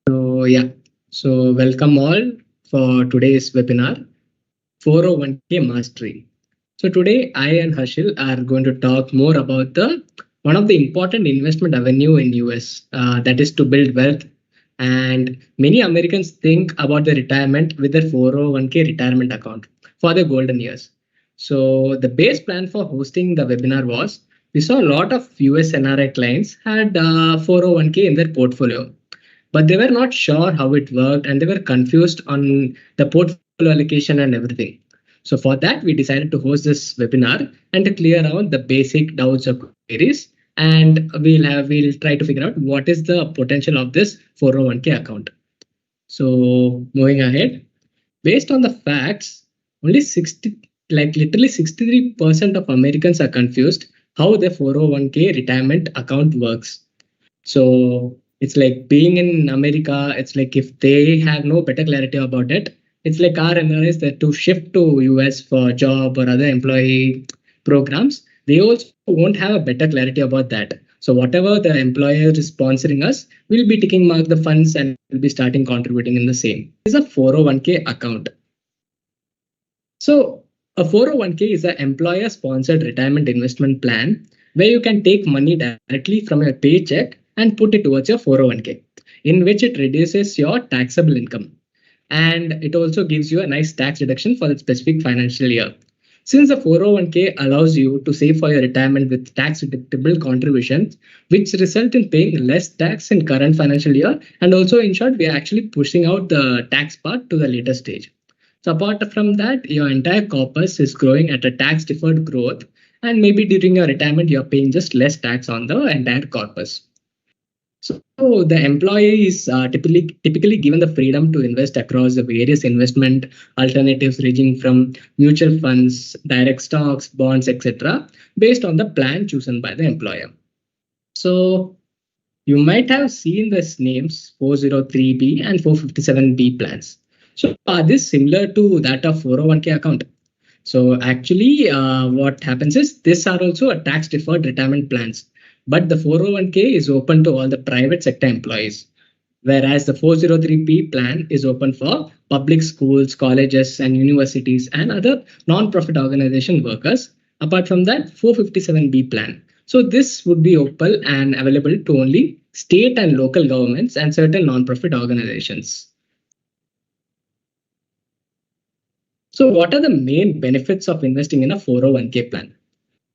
So welcome all for today's webinar, 401k Mastery. So today I and Harshil are going to talk more about the one of the important investment avenue in US, that is to build wealth. And many Americans think about their retirement with their 401k retirement account for their golden years. So the base plan for hosting the webinar was we saw a lot of US NRI clients had 401k in their portfolio, but they were not sure how it worked and they were confused on the portfolio allocation and everything. So for that, we decided to host this webinar and to clear out the basic doubts or queries. And we'll try to figure out what is the potential of this 401k account. So moving ahead, based on the facts, only 60, like literally 63% of Americans are confused how the 401k retirement account works. So it's like being in America, it's like if they have no better clarity about it, it's like our NRIs that to shift to US for job or other employee programs, they also won't have a better clarity about that. So whatever the employer is sponsoring us, we'll be taking mark the funds and we'll be starting contributing in the same. It's a 401k account. So a 401k is an employer sponsored retirement investment plan where you can take money directly from your paycheck and put it towards your 401k, in which it reduces your taxable income. And it also gives you a nice tax deduction for the specific financial year. Since the 401k allows you to save for your retirement with tax deductible contributions, which result in paying less tax in current financial year, and also in short, we are actually pushing out the tax part to the later stage. So apart from that, your entire corpus is growing at a tax deferred growth, and maybe during your retirement, you're paying just less tax on the entire corpus. So the employee is typically given the freedom to invest across the various investment alternatives ranging from mutual funds, direct stocks, bonds, etc., based on the plan chosen by the employer. So you might have seen these names 403B and 457B plans. So are this similar to that of 401k account? So actually, what happens is these are also a tax deferred retirement plans, but the 401k is open to all the private sector employees, whereas the 403p plan is open for public schools, colleges, and universities and other non-profit organization workers. Apart from that, 457b plan. So this would be open and available to only state and local governments and certain non-profit organizations. So what are the main benefits of investing in a 401k plan?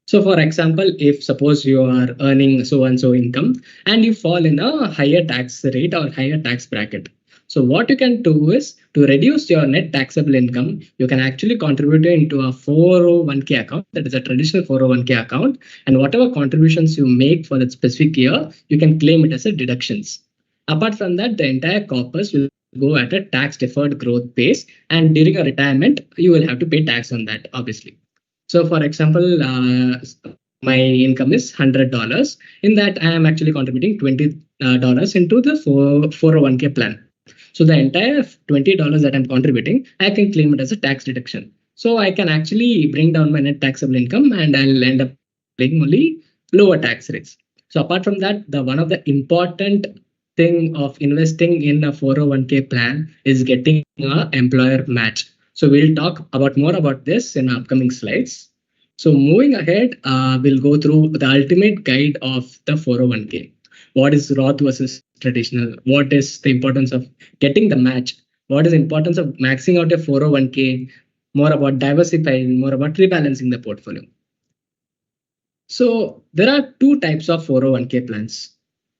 So for example, if suppose you are earning so and so income and you fall in a higher tax rate or higher tax bracket. So what you can do is to reduce your net taxable income, you can actually contribute into a 401k account, that is a traditional 401k account, and whatever contributions you make for that specific year, you can claim it as a deductions. Apart from that, the entire corpus will go at a tax deferred growth pace, and during your retirement, you will have to pay tax on that, obviously. So for example, my income is $100. In that, I am actually contributing $20 into the 401k plan. So the entire $20 that I'm contributing, I can claim it as a tax deduction. So I can actually bring down my net taxable income and I'll end up paying only lower tax rates. So apart from that, the one of the important thing of investing in a 401k plan is getting an employer match. So we'll talk about more about this in upcoming slides. So moving ahead, we'll go through the ultimate guide of the 401k. What is Roth versus traditional? What is the importance of getting the match? What is the importance of maxing out a 401k? More about diversifying, more about rebalancing the portfolio. So there are two types of 401k plans.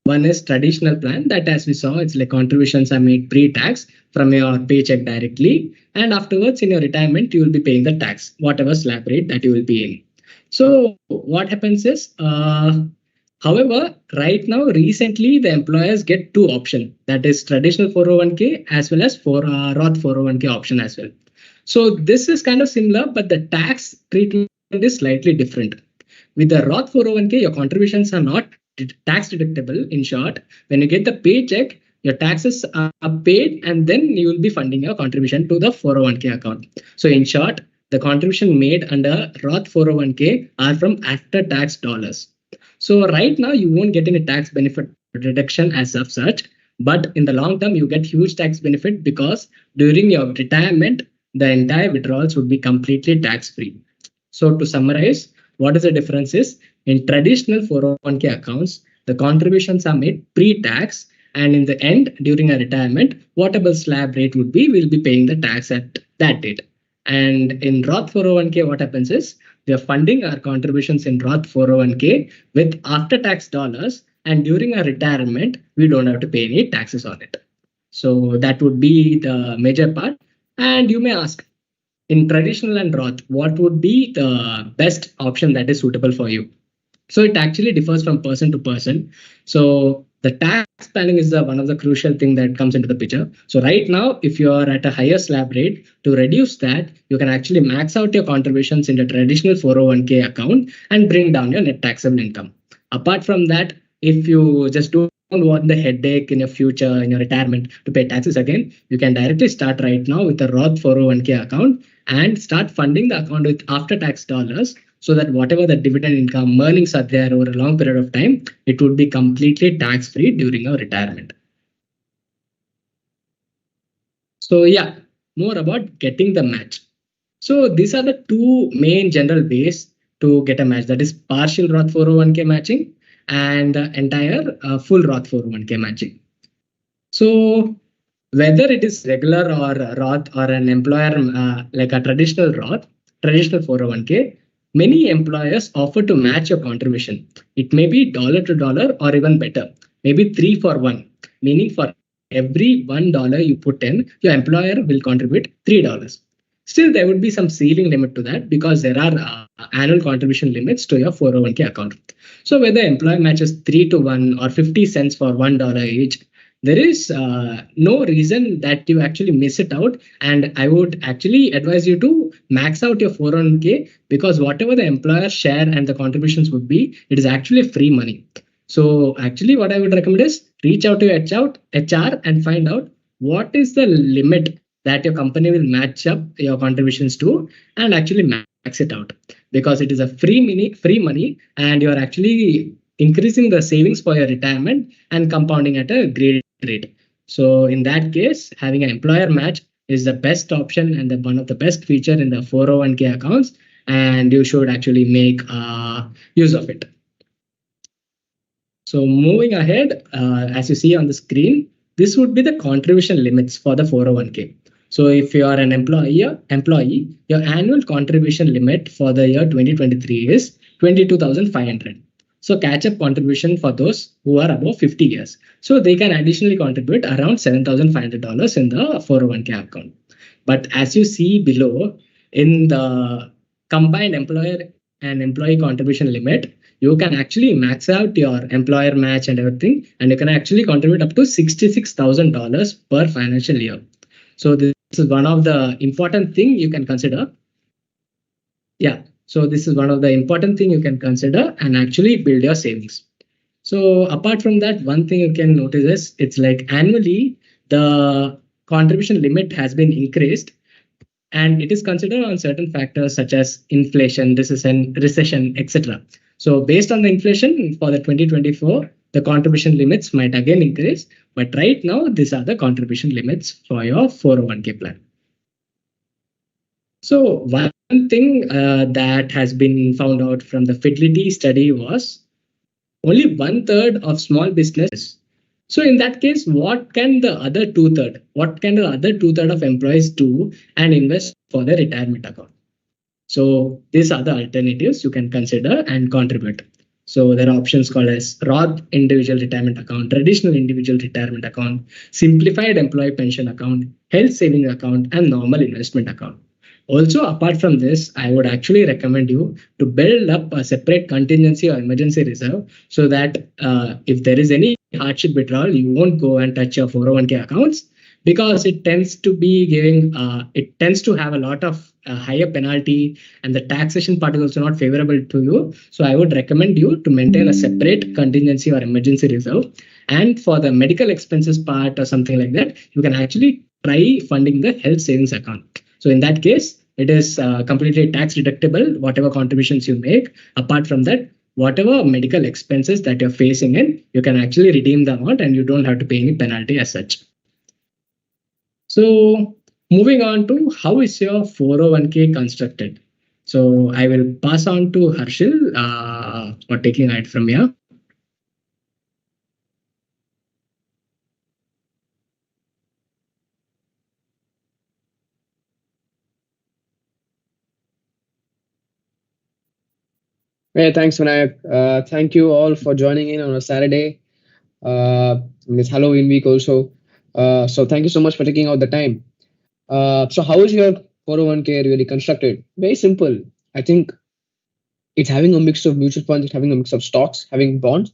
One is traditional plan that, as we saw, it's like contributions are made pre-tax from your paycheck directly. And afterwards, in your retirement, you will be paying the tax, whatever slab rate that you will be in. So what happens is, however, right now, recently, the employers get two options. That is traditional 401k as well as for Roth 401k option as well. So this is kind of similar, but the tax treatment is slightly different. With the Roth 401k, your contributions are not tax deductible. In short, when you get the paycheck, your taxes are paid and then you will be funding your contribution to the 401k account. So in short, the contribution made under Roth 401k are from after tax dollars. So right now you won't get any tax benefit reduction as of such, But in the long term, you get huge tax benefit because during your retirement, the entire withdrawals would be completely tax free. So to summarize, what is the difference is in traditional 401k accounts, the contributions are made pre-tax, and in the end, during a retirement, whatever slab rate would be, we'll be paying the tax at that date. And in Roth 401k, what happens is we are funding our contributions in Roth 401k with after-tax dollars, and during our retirement, we don't have to pay any taxes on it. So that would be the major part. And you may ask, in traditional and Roth, what would be the best option that is suitable for you? So it actually differs from person to person. So the tax planning is one of the crucial thing that comes into the picture. So right now, if you are at a higher slab rate, to reduce that, you can actually max out your contributions in the traditional 401k account and bring down your net taxable income. Apart from that, if you just don't want the headache in your future, in your retirement, to pay taxes again, you can directly start right now with a Roth 401k account and start funding the account with after-tax dollars, so that whatever the dividend income earnings are there over a long period of time, it would be completely tax-free during your retirement. So yeah, more about getting the match. So these are the two main general ways to get a match, that is partial Roth 401k matching and entire full Roth 401k matching. So whether it is regular or Roth or an employer like a traditional Roth, traditional 401k, many employers offer to match your contribution. It may be dollar to dollar or even better, maybe 3 for 1, meaning for every $1 you put in, your employer will contribute $3. Still, there would be some ceiling limit to that because there are annual contribution limits to your 401k account. So whether employer matches 3 to 1 or 50 cents for $1 each, there is no reason that you actually miss it out. And I would actually advise you to max out your 401k, because whatever the employer share and the contributions would be, it is actually free money. So actually what I would recommend is reach out to your HR and find out what is the limit that your company will match up your contributions to, and actually max it out, because it is a free money and you're actually increasing the savings for your retirement and compounding at a great rate. So in that case, having an employer match is the best option and one of the best feature in the 401k accounts, and you should actually make use of it. So moving ahead, as you see on the screen, this would be the contribution limits for the 401k. So if you are an employee, your annual contribution limit for the year 2023 is 22,500. So catch-up contribution for those who are above 50 years. So they can additionally contribute around $7,500 in the 401k account. But as you see below, in the combined employer and employee contribution limit, you can actually max out your employer match and everything, and you can actually contribute up to $66,000 per financial year. So this is one of the important thing you can consider. Yeah. So this is one of the important thing you can consider and actually build your savings. So apart from that, one thing you can notice is it's like annually the contribution limit has been increased, and it is considered on certain factors such as inflation, recession, etc. So based on the inflation for the 2024, the contribution limits might again increase. But right now, these are the contribution limits for your 401k plan. So one thing that has been found out from the Fidelity study was only 1/3 of small businesses. So in that case, what can the other 2/3? What can the other 2/3 of employees do and invest for their retirement account? So these are the alternatives you can consider and contribute. So there are options called as Roth individual retirement account, traditional individual retirement account, simplified employee pension account, health saving account, and normal investment account. Also, apart from this, I would actually recommend you to build up a separate contingency or emergency reserve, so that if there is any hardship withdrawal, you won't go and touch your 401k accounts, because it tends to be it tends to have a lot of higher penalty, and the taxation part is also not favorable to you. So I would recommend you to maintain a separate contingency or emergency reserve. And for the medical expenses part or something like that, you can actually try funding the health savings account. So in that case, it is completely tax deductible, whatever contributions you make. Apart from that, whatever medical expenses that you're facing in, you can actually redeem the amount and you don't have to pay any penalty as such. So moving on to how is your 401k constructed? So I will pass on to Harshil for taking it from here. Hey, thanks, Vinayak. Thank you all for joining in on a Saturday. It's Halloween week also. So thank you so much for taking out the time. So how is your 401k really constructed? Very simple. I think it's having a mix of mutual funds, it's having a mix of stocks, having bonds,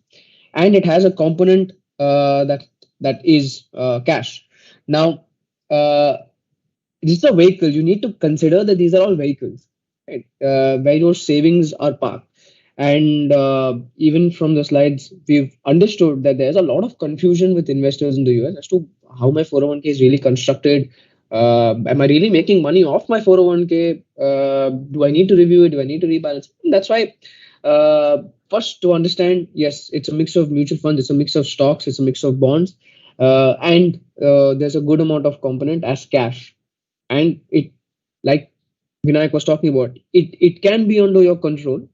and it has a component that is cash. Now, uh, this is a vehicle. You need to consider that these are all vehicles, right? Where your savings are parked. And even from the slides, we've understood that there's a lot of confusion with investors in the US as to how my 401k is really constructed. Am I really making money off my 401k? Do I need to review it? Do I need to rebalance? That's why, first to understand, yes, it's a mix of mutual funds, it's a mix of stocks, it's a mix of bonds, and there's a good amount of component as cash. And it, like Vinayak was talking about, it can be under your control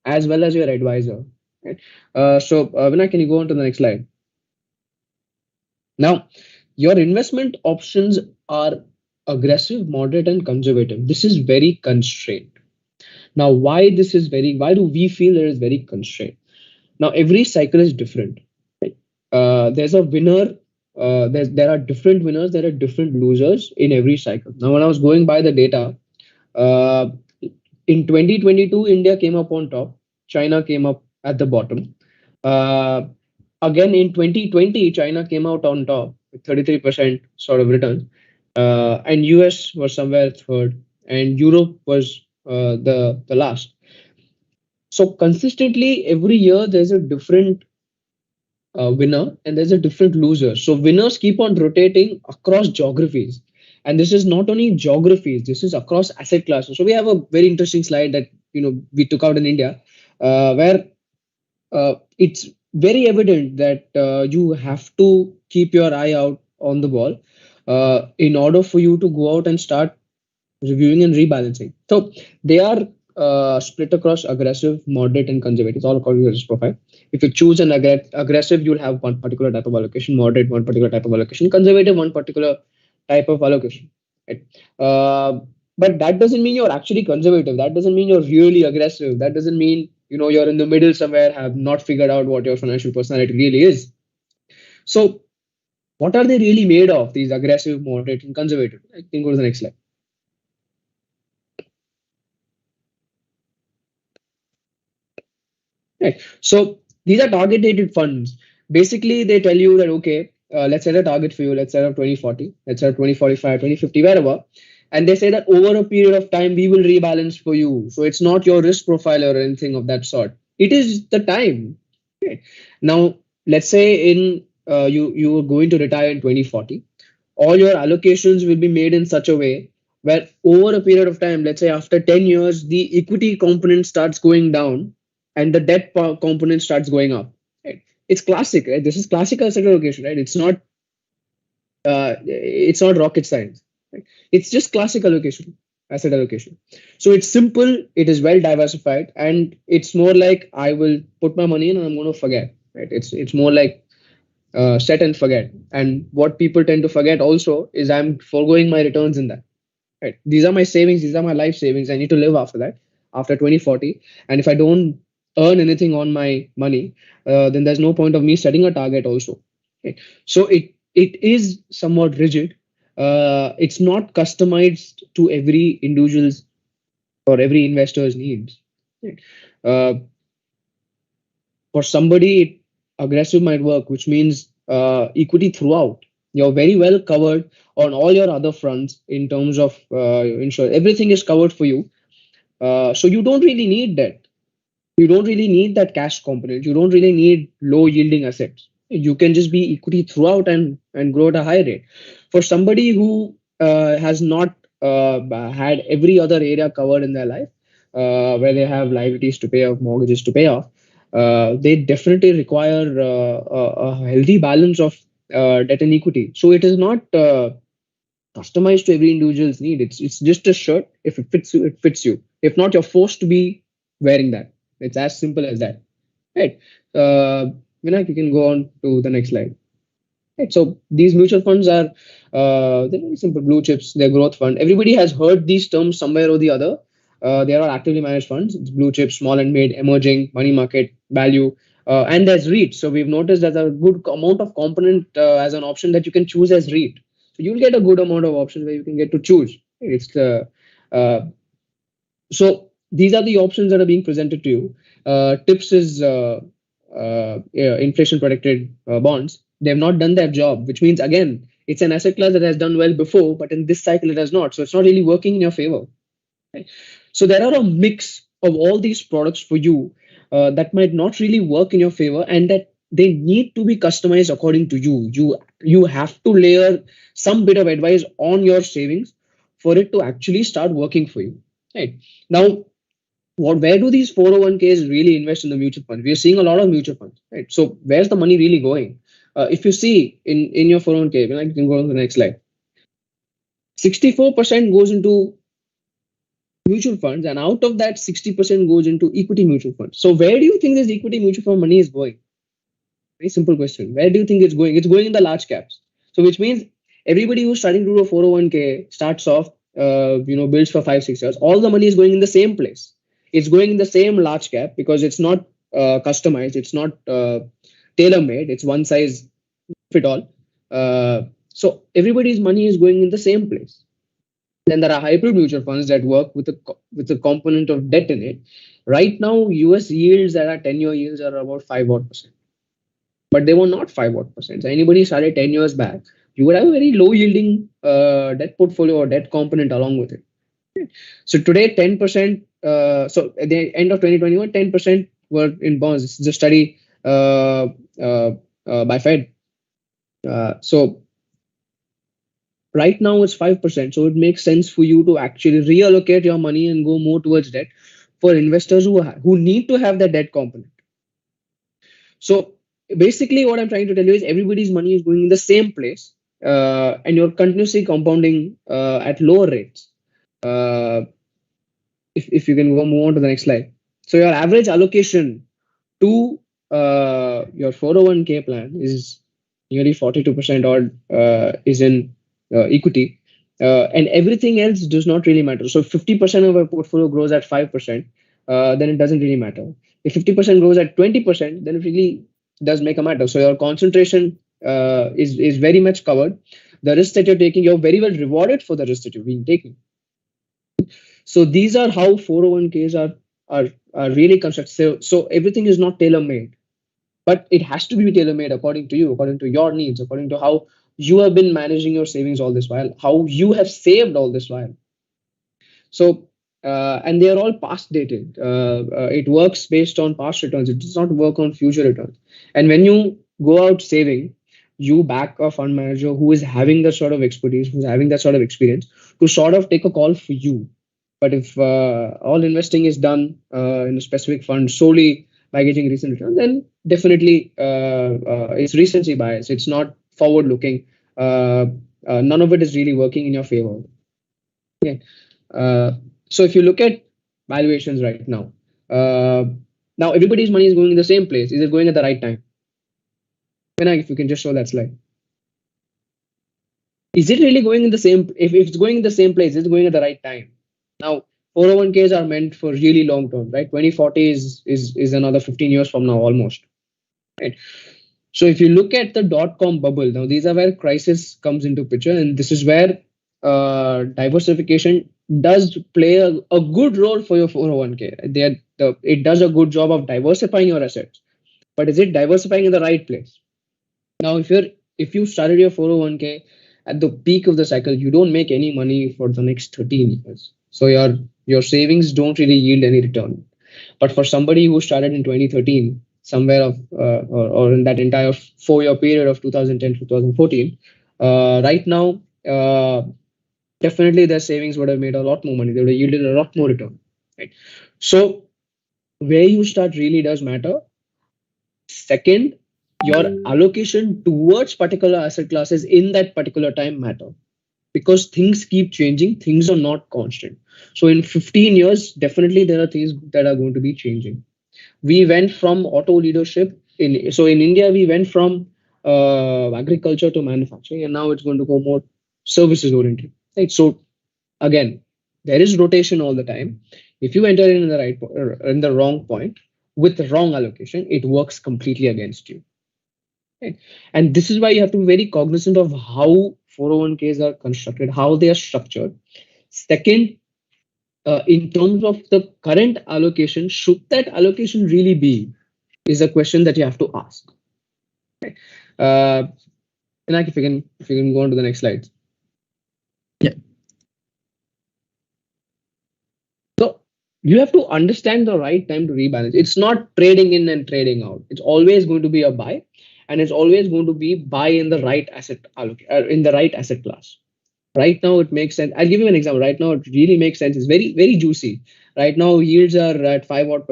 as well as your advisor. Right? Vinayak, can you go on to the next slide? Now, your investment options are aggressive, moderate, and conservative. This is very constrained. Now, why do we feel there is very constrained? Now, every cycle is different. Right? There's a winner. There are different winners. There are different losers in every cycle. Now, when I was going by the data, uh, in 2022, India came up on top. China came up at the bottom. Uh, Again, in 2020, China came out on top with 33% sort of return, and US was somewhere third, and Europe was the last. So consistently, every year there's a different winner and there's a different loser. So winners keep on rotating across geographies. And this is not only geographies, this is across asset classes. So we have a very interesting slide that we took out in India, where it's very evident that you have to keep your eye out on the ball in order for you to go out and start reviewing and rebalancing. So they are split across aggressive, moderate, and conservative. It's all according to this profile. If you choose an aggressive, you'll have one particular type of allocation, moderate, one particular type of allocation, conservative, one particular type of allocation. Right? But that doesn't mean you're actually conservative. That doesn't mean you're really aggressive. That doesn't mean you're in the middle somewhere, have not figured out what your financial personality really is. So what are they really made of? These aggressive, moderate, and conservative. I can go to the next slide. Right. So these are target dated funds. Basically, they tell you that, okay, let's set a target for you. Let's set up 2040, let's set up 2045, 2050, wherever. And they say that over a period of time, we will rebalance for you. So it's not your risk profile or anything of that sort. It is the time. Okay. Now, let's say you are going to retire in 2040. All your allocations will be made in such a way where over a period of time, let's say after 10 years, the equity component starts going down and the debt component starts going up. Right? It's classic, right? This is classical asset allocation, right? It's not rocket science. Right? It's just classic allocation, asset allocation. So it's simple, it is well diversified, and it's more like I will put my money in and I'm going to forget. Right? It's more like set and forget. And what people tend to forget also is I'm foregoing my returns in that. Right? These are my savings. These are my life savings. I need to live after that, after 2040. And if I don't earn anything on my money, then there's no point of me setting a target also. Okay? So it is somewhat rigid. It's not customized to every individual's or every investor's needs. Right? Uh, for somebody, aggressive might work, which means equity throughout. You're very well covered on all your other fronts in terms of insurance. Everything is covered for you. So you don't really need debt. You don't really need that cash component. You don't really need low yielding assets. You can just be equity throughout and grow at a high rate. For somebody who has not had every other area covered in their life, where they have liabilities to pay off, mortgages to pay off, they definitely require a healthy balance of debt and equity. So it is not customized to every individual's need. It's just a shirt. If it fits you, it fits you. If not, you're forced to be wearing that. It's as simple as that. Right. Vinayak, you can go on to the next slide. Right. So these mutual funds are they're very simple blue chips. They're growth fund. Everybody has heard these terms somewhere or the other. They are actively managed funds. It's blue chips, small and mid, emerging, money market, value, and there's REIT. So we've noticed there's a good amount of component as an option that you can choose as REIT. So you'll get a good amount of options where you can get to choose. It's the so these are the options that are being presented to you. Tips is yeah, inflation protected bonds. They have not done their job, which means again it's an asset class that has done well before, but in this cycle it has not. So it's not really working in your favor. Right? So there are a mix of all these products for you that might not really work in your favor, and that they need to be customized according to you. You have to layer some bit of advice on your savings for it to actually start working for you. Right now, where do these 401ks really invest in the mutual fund? We are seeing a lot of mutual funds, right? So where's the money really going? If you see in your 401k, you can go on to the next slide. 64% goes into mutual funds, and out of that 60% goes into equity mutual funds. So where do you think this equity mutual fund money is going? Very simple question. Where do you think it's going? It's going in the large caps. So which means everybody who's starting to do a 401k starts off, builds for 5-6 years. All the money is going in the same place. It's going in the same large cap because it's not customized. It's not tailor made. It's one size fit all. So everybody's money is going in the same place. Then there are hybrid mutual funds that work with a component of debt in it. Right now, US yields that are 10-year yields are about 5-odd%. But they were not 5-odd%. So anybody started 10 years back, you would have a very low yielding debt portfolio or debt component along with it. So today, 10%. So at the end of 2021, 10% were in bonds. This is a study by Fed. So right now it's 5%. So it makes sense for you to actually reallocate your money and go more towards debt for investors who need to have that debt component. So basically, what I'm trying to tell you is everybody's money is going in the same place, and you're continuously compounding at lower rates. If you can move on to the next slide. So your average allocation to your 401k plan is nearly 42% odd is in equity, and everything else does not really matter. So if 50% of a portfolio grows at 5%, then it doesn't really matter. If 50% grows at 20%, then it really does make a matter. So your concentration is very much covered. The risk that you're taking, you're very well rewarded for the risk that you've been taking. So these are how 401ks are really constructed. So everything is not tailor-made, but it has to be tailor-made according to you, according to your needs, according to how you have been managing your savings all this while, how you have saved all this while. So and they are all past dated. It works based on past returns. It does not work on future returns. And when you go out saving, you back a fund manager who is having that sort of expertise, who's having that sort of experience to sort of take a call for you. But if all investing is done in a specific fund solely by getting recent returns, then definitely it's recency bias. It's not forward looking. None of it is really working in your favor. Okay. So if you look at valuations right now, now everybody's money is going in the same place. Is it going at the right time? If you can just show that slide. Is it really going in the same? If it's going in the same place, is it going at the right time? Now, 401ks are meant for really long term, right? 2040 is another 15 years from now almost. Right. So if you look at the dot-com bubble, now these are where crisis comes into picture, and this is where diversification does play a good role for your 401k. It does a good job of diversifying your assets, but is it diversifying in the right place? Now, if you started your 401k at the peak of the cycle, you don't make any money for the next 13 years. So your savings don't really yield any return. But for somebody who started in 2013, somewhere of or in that entire 4-year period of 2010 2014, right now, definitely their savings would have made a lot more money. They would have yielded a lot more return. Right. So where you start really does matter. Second, your allocation towards particular asset classes in that particular time matter, because things keep changing, things are not constant. So in 15 years, definitely there are things that are going to be changing. We went from auto leadership in India, we went from agriculture to manufacturing, and now it's going to go more services oriented. Right. So again, there is rotation all the time. If you enter in the in the wrong point with the wrong allocation, it works completely against you. Right? And this is why you have to be very cognizant of how 401ks are constructed, how they are structured. Second, in terms of the current allocation, should that allocation really be, is a question that you have to ask. Right? Pinak, if you can go on to the next slide. Yeah. So you have to understand the right time to rebalance. It's not trading in and trading out. It's always going to be a buy, and it's always going to be buy in the right asset in the right asset class. Right now, it makes sense. I'll give you an example. Right now, it really makes sense. It's very, very juicy. Right now, yields are at 5% odd,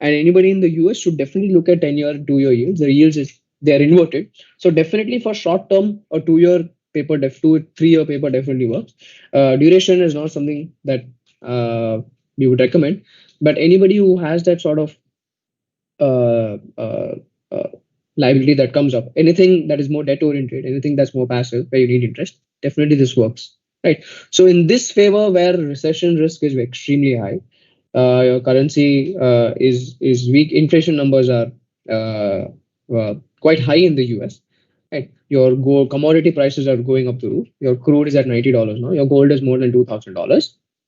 and anybody in the US should definitely look at 10-year, 2-year yields. The yields they're inverted. So definitely for short term, a 2-year paper, 3-year paper definitely works. Duration is not something that we would recommend, but anybody who has that sort of uh, uh, uh, liability that comes up, anything that is more debt oriented, anything that's more passive where you need interest, definitely this works, right? So in this favor where recession risk is extremely high, your currency is weak, inflation numbers are quite high in the US, right? Your gold commodity prices are going up the roof. Your crude is at $90 now. Your gold is more than $2,000.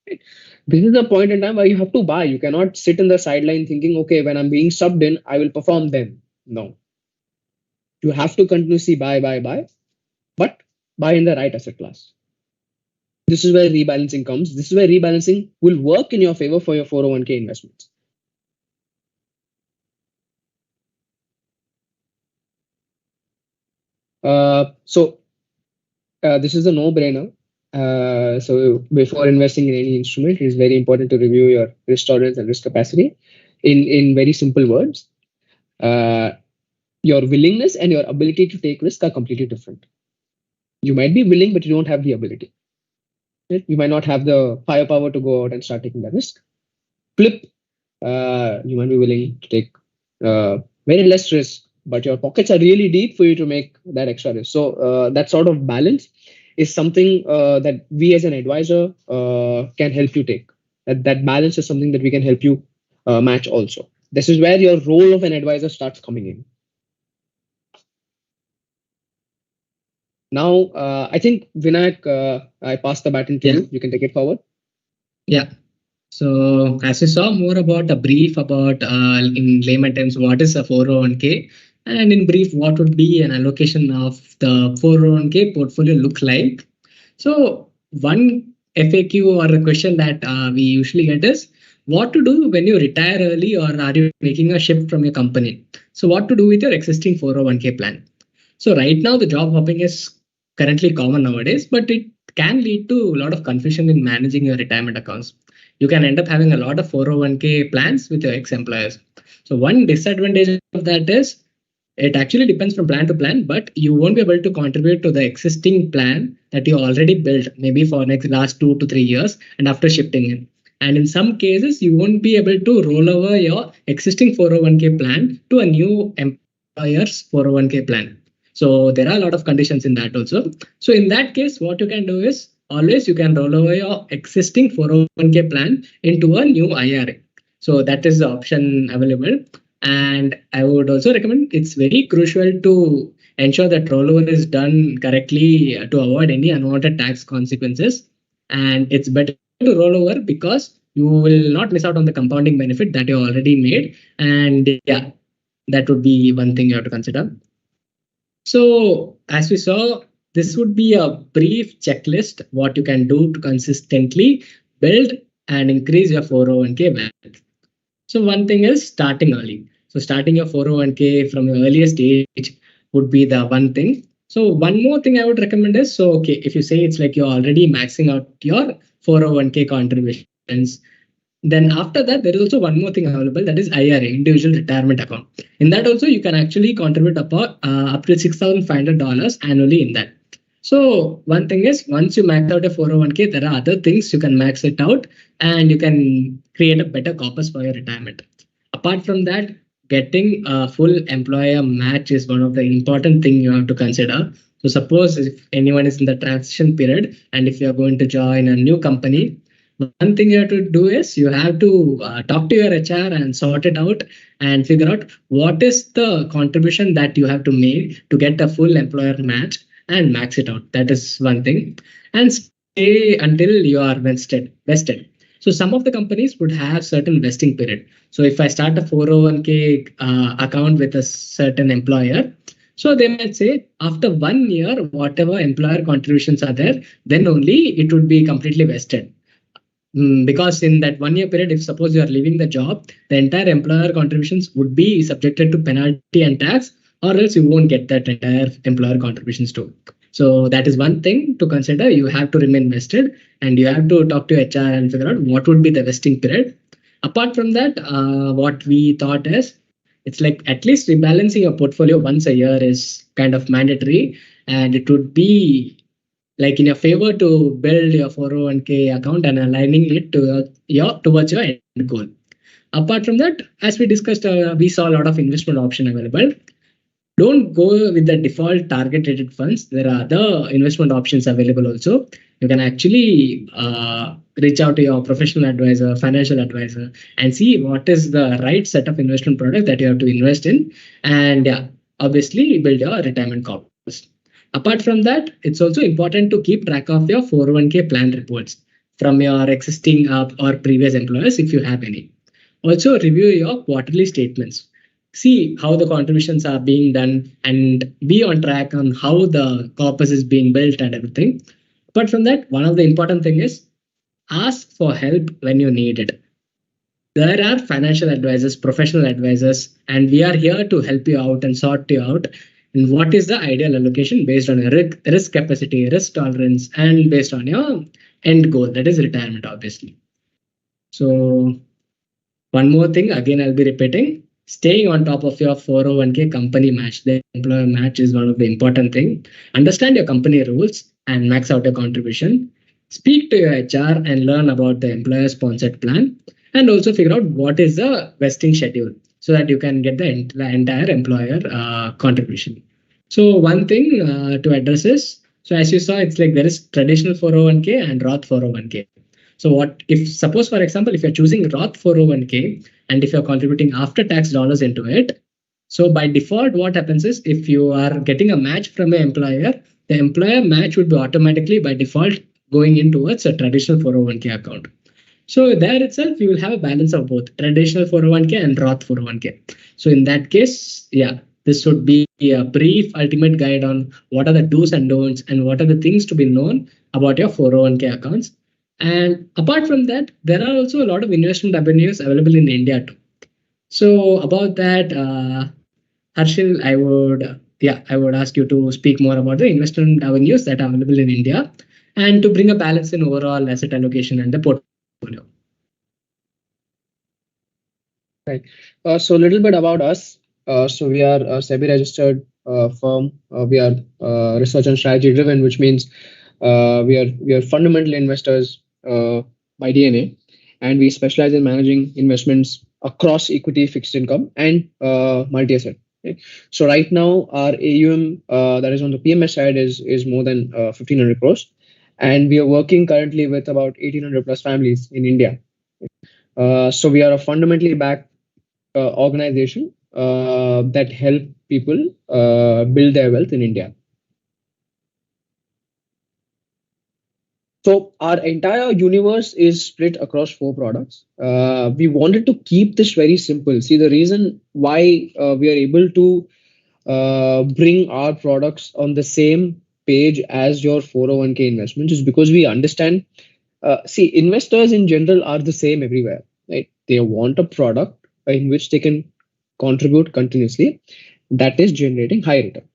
Right? This is a point in time where you have to buy. You cannot sit in the sideline thinking, okay, when I'm being subbed in, I will perform then. No, you have to continuously buy, but buy in the right asset class. This is where rebalancing comes. This is where rebalancing will work in your favor for your 401k investments. So this is a no-brainer. So before investing in any instrument, it is very important to review your risk tolerance and risk capacity. In very simple words, your willingness and your ability to take risk are completely different. You might be willing, but you don't have the ability. Right? You might not have the firepower to go out and start taking the risk. Flip, you might be willing to take very less risk, but your pockets are really deep for you to make that extra risk. So that sort of balance is something that we as an advisor can help you take. That balance is something that we can help you match also. This is where your role of an advisor starts coming in. Now, I think Vinayak, I pass the baton to you. You can take it forward. Yeah. So as you saw more about a brief about in layman terms, what is a 401k, and in brief, what would be an allocation of the 401k portfolio look like. So one FAQ or a question that we usually get is what to do when you retire early, or are you making a shift from your company? So what to do with your existing 401k plan? So right now the job hopping is currently common nowadays, but it can lead to a lot of confusion in managing your retirement accounts. You can end up having a lot of 401k plans with your ex-employers. So one disadvantage of that is it actually depends from plan to plan, but you won't be able to contribute to the existing plan that you already built, maybe for next last 2 to 3 years, and after shifting in. And in some cases, you won't be able to roll over your existing 401k plan to a new employer's 401k plan. So there are a lot of conditions in that also. So in that case, what you can do is always you can roll over your existing 401k plan into a new IRA. So that is the option available. And I would also recommend, it's very crucial to ensure that rollover is done correctly to avoid any unwanted tax consequences. And it's better to roll over because you will not miss out on the compounding benefit that you already made. And yeah, that would be one thing you have to consider. So as we saw, this would be a brief checklist what you can do to consistently build and increase your 401k wealth. So one thing is starting early. So starting your 401k from your earliest age would be the one thing. So one more thing I would recommend is, so okay, if you say it's like you're already maxing out your 401k contributions, Then after that, there is also one more thing available, that is IRA, individual retirement account. In that also, you can actually contribute up to $6,500 annually in that. So one thing is, once you max out a 401k, there are other things you can max it out, and you can create a better corpus for your retirement. Apart from that, getting a full employer match is one of the important thing you have to consider. So suppose if anyone is in the transition period, and if you are going to join a new company, one thing you have to do is you have to talk to your HR and sort it out and figure out what is the contribution that you have to make to get a full employer match and max it out. That is one thing. And stay until you are vested. So some of the companies would have certain vesting period. So if I start a 401k account with a certain employer, so they might say after 1 year, whatever employer contributions are there, then only it would be completely vested. Because in that 1 year period, if suppose you are leaving the job, the entire employer contributions would be subjected to penalty and tax, or else you won't get that entire employer contributions too. So that is one thing to consider. You have to remain vested, and you have to talk to HR and figure out what would be the vesting period. Apart from that, what we thought is, it's like at least rebalancing your portfolio once a year is kind of mandatory, and it would be like in your favor to build your 401k account and aligning it to towards your end goal. Apart from that, as we discussed, we saw a lot of investment option available. Don't go with the default target rated funds. There are other investment options available also. You can actually reach out to your professional advisor, financial advisor, and see what is the right set of investment products that you have to invest in, and obviously build your retirement corpus. Apart from that, it's also important to keep track of your 401k plan reports from your existing or previous employers if you have any. Also, review your quarterly statements. See how the contributions are being done and be on track on how the corpus is being built and everything. Apart from that, one of the important thing is ask for help when you need it. There are financial advisors, professional advisors, and we are here to help you out and sort you out. And what is the ideal allocation based on your risk capacity, risk tolerance, and based on your end goal, that is retirement, obviously. So one more thing, again, I'll be repeating, staying on top of your 401k company match, the employer match is one of the important thing. Understand your company rules and max out your contribution. Speak to your HR and learn about the employer sponsored plan, and also figure out what is the vesting schedule so that you can get the entire employer contribution. So one thing to address is, so as you saw, it's like there is traditional 401k and Roth 401k. So what if, suppose for example, if you're choosing Roth 401k and if you're contributing after tax dollars into it, so by default, what happens is if you are getting a match from an employer, the employer match would be automatically by default going in towards a traditional 401k account. So there itself, you will have a balance of both traditional 401k and Roth 401k. So in that case, this would be a brief ultimate guide on what are the do's and don'ts and what are the things to be known about your 401k accounts. And apart from that, there are also a lot of investment avenues available in India too. So about that, Harshil, I would ask you to speak more about the investment avenues that are available in India and to bring a balance in overall asset allocation and the portfolio. Right. So a little bit about us. So we are a SEBI registered firm. We are research and strategy driven, which means we are fundamental investors by DNA, and we specialize in managing investments across equity, fixed income, and multi-asset. Okay. So right now our AUM that is on the PMS side is more than 1,500 crores, and we are working currently with about 1,800 plus families in India. So we are a fundamentally backed organization that help people build their wealth in India. So our entire universe is split across 4 products. We wanted to keep this very simple. See, the reason why we are able to bring our products on the same page as your 401k investment is because we understand, see, investors in general are the same everywhere, right? They want a product in which they can contribute continuously that is generating high returns.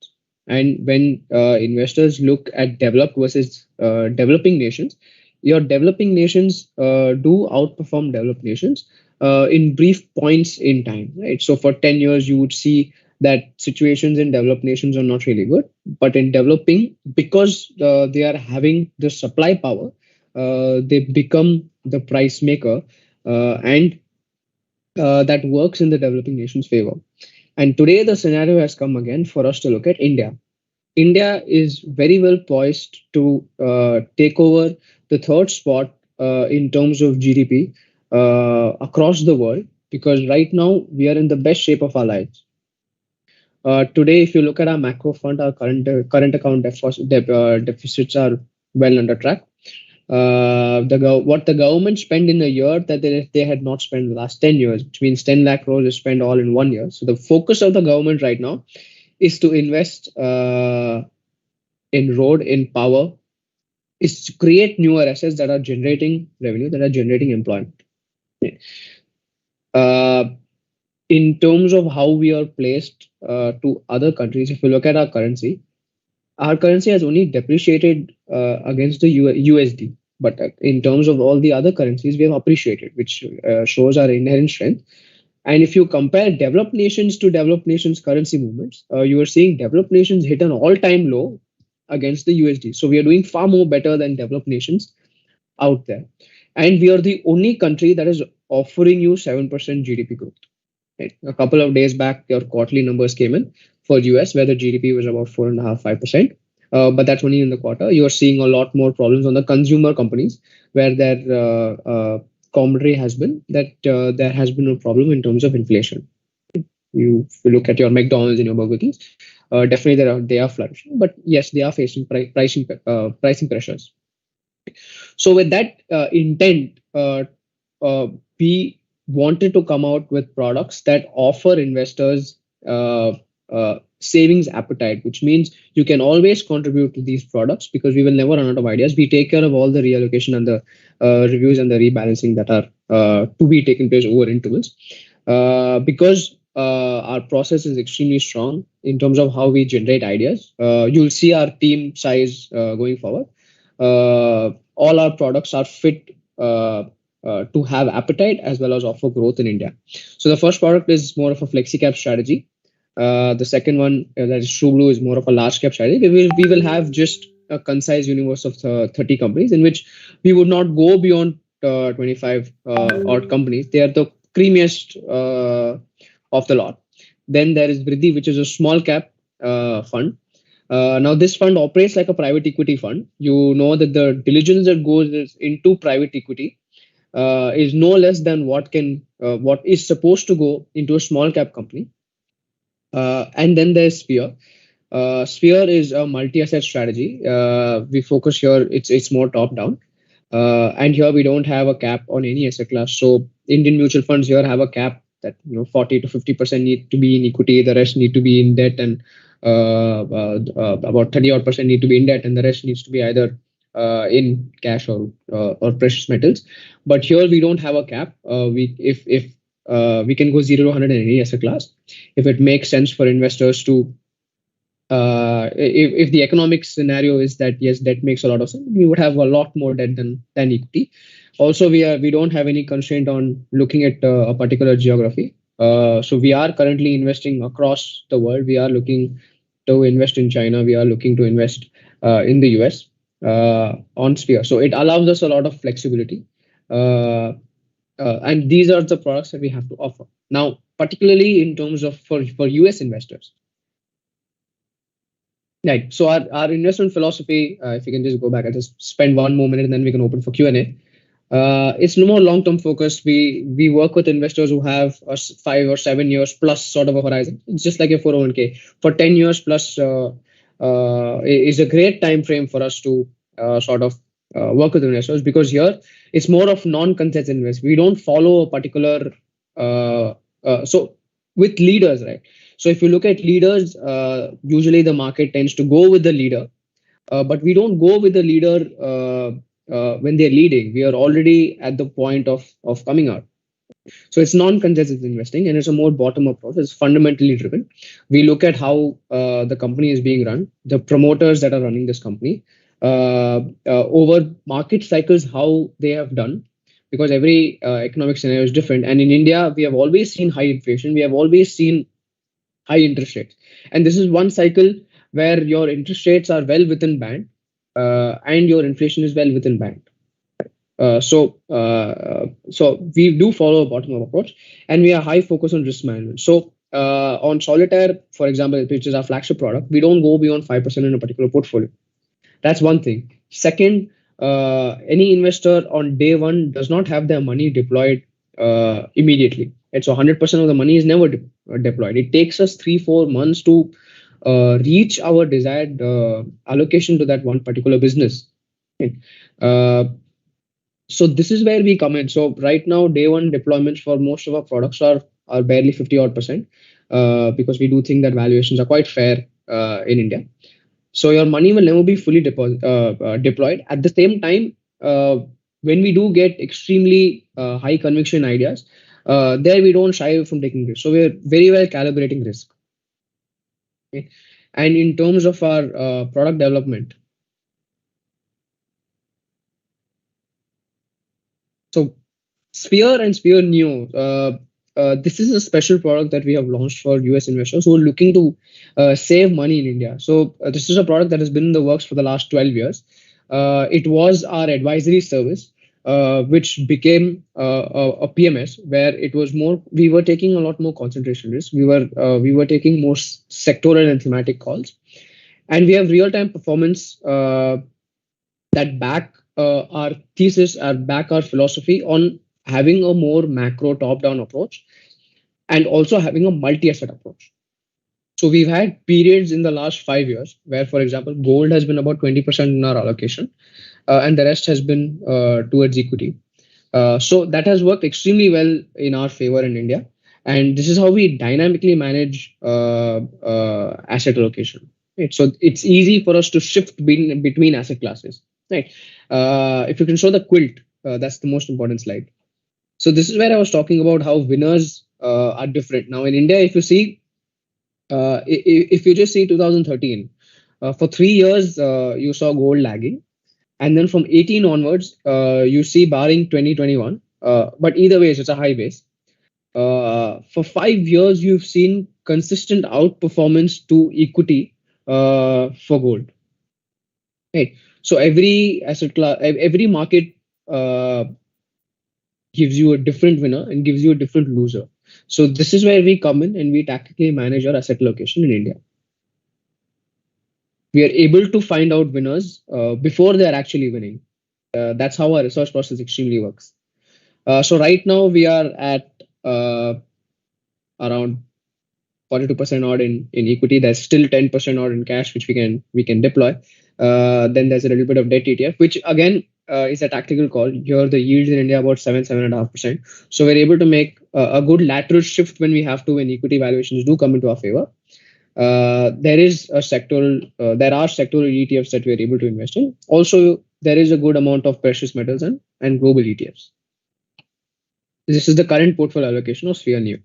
And when investors look at developed versus developing nations, your developing nations do outperform developed nations in brief points in time, right? So for 10 years, you would see that situations in developed nations are not really good, but in developing, because they are having the supply power, they become the price maker, and that works in the developing nations' favor. And today, the scenario has come again for us to look at India. India is very well poised to take over the third spot in terms of GDP across the world, because right now we are in the best shape of our lives. Today, if you look at our macro fund, our current account deficits are well under track. What the government spent in a year that they had not spent in the last 10 years, which means 10 lakh crores is spent all in 1 year. So the focus of the government right now is to invest in road, in power, is to create newer assets that are generating revenue, that are generating employment. Uh, in terms of how we are placed to other countries, if you look at our currency has only depreciated against the USD. But in terms of all the other currencies, we have appreciated, which shows our inherent strength. And if you compare developed nations to developed nations currency movements, you are seeing developed nations hit an all-time low against the USD. So we are doing far more better than developed nations out there. And we are the only country that is offering you 7% GDP growth. Right? A couple of days back, your quarterly numbers came in for US, where the GDP was about 4.5%, 5%. But that's only in the quarter. You're seeing a lot more problems on the consumer companies, where their commentary has been that there has been a problem in terms of inflation. You look at your McDonald's and your Burger Kings, definitely they are flourishing, but yes, they are facing pricing pressures. So with that intent, we wanted to come out with products that offer investors savings appetite, which means you can always contribute to these products because we will never run out of ideas. We take care of all the reallocation and the reviews and the rebalancing that are to be taken place over intervals. Because our process is extremely strong in terms of how we generate ideas. You'll see our team size going forward. All our products are fit to have appetite as well as offer growth in India. So the first product is more of a flexi cap strategy. The second one, that is True Blue, is more of a large cap strategy. We will have just a concise universe of 30 companies in which we would not go beyond 25 odd companies. They are the creamiest of the lot. Then there is Vriddhi, which is a small cap fund. Now this fund operates like a private equity fund. You know that the diligence that goes into private equity is no less than what is supposed to go into a small cap company. And then there's Sphere. Sphere is a multi-asset strategy. We focus here; it's more top-down, and here we don't have a cap on any asset class. So Indian mutual funds here have a cap that 40 to 50% need to be in equity, the rest need to be in debt, and about 30% need to be in debt, and the rest needs to be either in cash or precious metals. But here we don't have a cap. We can go 0 to 100 in any asset class. If it makes sense for investors to, if the economic scenario is that yes, debt makes a lot of sense, we would have a lot more debt than equity. Also, we don't have any constraint on looking at a particular geography. So we are currently investing across the world. We are looking to invest in China. We are looking to invest in the US on Sphere. So it allows us a lot of flexibility. And these are the products that we have to offer. Now, particularly in terms of for US investors. Right. So our investment philosophy, if you can just go back, I just spend one more minute and then we can open for Q&A. It's no more long-term focused. We work with investors who have a 5 or 7 years plus sort of a horizon. It's just like a 401k. For 10 years plus is a great time frame for us to sort of work with investors, because here it's more of non-consensus investment. We don't follow a particular so with leaders, right? So if you look at leaders, usually the market tends to go with the leader, but we don't go with the leader when they're leading. We are already at the point of coming out. So it's non-consensus investing, and it's a more bottom-up approach. It's fundamentally driven. We look at how the company is being run, the promoters that are running this company, over market cycles how they have done, because every economic scenario is different. And in India, we have always seen high inflation. We have always seen high interest rates. And this is one cycle where your interest rates are well within band, and your inflation is well within band. So we do follow a bottom-up approach, and we are high focus on risk management. So on Solitaire, for example, which is our flagship product, we don't go beyond 5% in a particular portfolio. That's one thing. Second, any investor on day one does not have their money deployed immediately. And so 100% of the money is never deployed. It takes us 3-4 months to reach our desired allocation to that one particular business. Okay. So this is where we come in. So right now, day one deployments for most of our products are barely 50 odd percent, because we do think that valuations are quite fair in India. So your money will never be fully deployed. At the same time, when we do get extremely high conviction ideas, there we don't shy away from taking risk. So we're very well calibrating risk. Okay. And in terms of our product development, so Sphere and Sphere Neo, this is a special product that we have launched for US investors who are looking to save money in India. So this is a product that has been in the works for the last 12 years. It was our advisory service, which became a PMS, where it was more, we were taking a lot more concentration risk. We were taking more sectoral and thematic calls, and we have real-time performance that back our thesis, back our philosophy on having a more macro top-down approach, and also having a multi-asset approach. So we've had periods in the last 5 years where, for example, gold has been about 20% in our allocation, and the rest has been towards equity. So that has worked extremely well in our favor in India. And this is how we dynamically manage asset allocation. Right? So it's easy for us to shift between asset classes. Right? If you can show the quilt, that's the most important slide. So this is where I was talking about how winners are different. Now in India, if you see, if you just see 2013, for 3 years, you saw gold lagging. And then from 18 onwards, you see barring 2021, but either way, it's a high base. For 5 years, you've seen consistent outperformance to equity for gold. Right. So every asset class, every market gives you a different winner and gives you a different loser. So this is where we come in and we tactically manage our asset allocation in India. We are able to find out winners before they are actually winning. That's how our research process extremely works. So right now we are at around 42% odd in equity. There's still 10% odd in cash, which we can deploy. Then there's a little bit of debt ETF, which again is a tactical call. Here the yields in India about 7.5%. So we're able to make a good lateral shift when we have to, when equity valuations do come into our favor. There are sectoral ETFs that we are able to invest in. Also, there is a good amount of precious metals and global ETFs. This is the current portfolio allocation of Sphere Neo.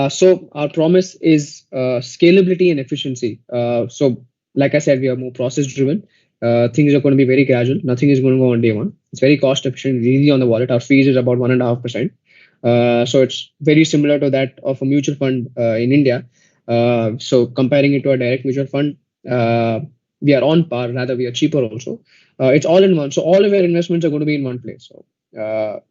So our promise is scalability and efficiency. So like I said, we are more process driven. Things are going to be very gradual. Nothing is going to go on day one. It's very cost efficient, it's easy on the wallet. Our fees is about 1.5%. So it's very similar to that of a mutual fund in India. So comparing it to a direct mutual fund, we are on par, rather we are cheaper also. It's all in one. So all of our investments are going to be in one place. So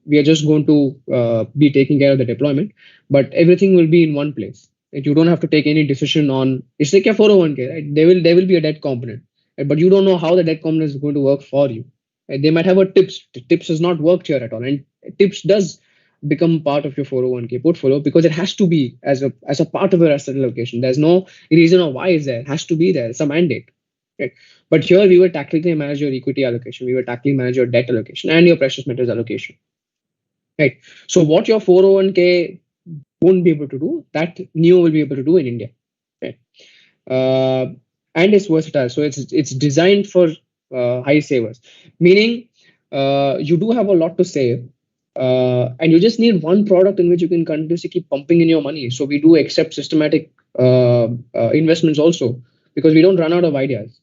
we are just going to be taking care of the deployment, but everything will be in one place. Like you don't have to take any decision on, it's like a 401k, right? There will be a debt component, right? But you don't know how the debt component is going to work for you. Right? They might have a tips. The tips has not worked here at all. And tips does become part of your 401k portfolio because it has to be as a part of your asset allocation. There's no reason or why it's there. It has to be there. It's a mandate. Right? But here we will tactically manage your equity allocation. We will tactically manage your debt allocation and your precious metals allocation. Right. So what your 401k won't be able to do, that Neo will be able to do in India. Right. And it's versatile. So it's designed for high savers, meaning you do have a lot to save. And you just need one product in which you can continuously keep pumping in your money. So we do accept systematic investments also, because we don't run out of ideas.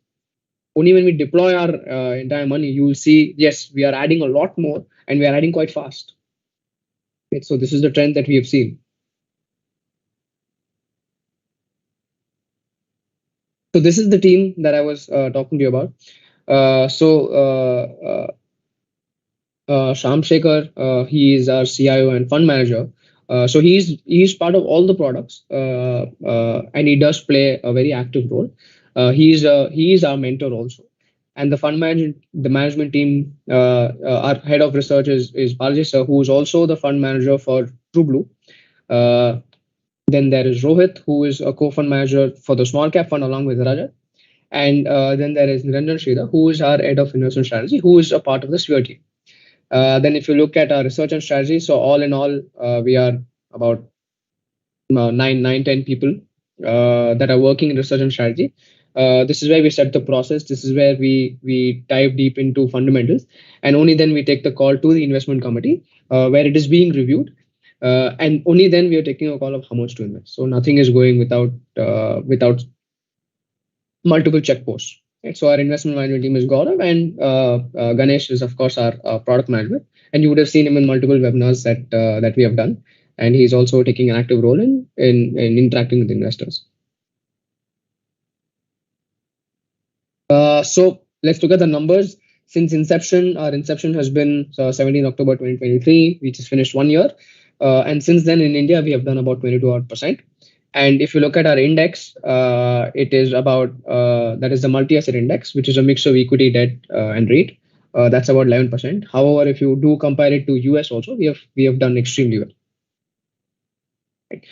Only when we deploy our entire money, you will see, yes, we are adding a lot more and we are adding quite fast. Okay, so this is the trend that we have seen. So this is the team that I was talking to you about. Sham Shekhar, he is our CIO and fund manager. So he's part of all the products, and he does play a very active role. He is our mentor also, and the management team, our head of research is Balaji sir, who is also the fund manager for TrueBlue. Uh, then there is Rohit, who is a co-fund manager for the small cap fund along with Rajat. And then there is Niranjan Sridhar, who is our head of investment strategy, who is a part of the Sphere team. Then if you look at our research and strategy, so all in all, we are about 10 people that are working in research and strategy. This is where we set the process. This is where we dive deep into fundamentals, and only then we take the call to the investment committee where it is being reviewed, and only then we are taking a call of how much to invest. So nothing is going without multiple checkposts. Right? So our investment management team is Gaurav, and Ganesh is of course our product management. And you would have seen him in multiple webinars that we have done, and he's also taking an active role in interacting with investors. So let's look at the numbers. Since inception, our inception has been 17 October 2023, which is finished 1 year. And since then in India, we have done about 22%. And if you look at our index, it is about, that is the multi-asset index, which is a mix of equity, debt, and REIT. That's about 11%. However, if you do compare it to US also, we have done extremely well. Right?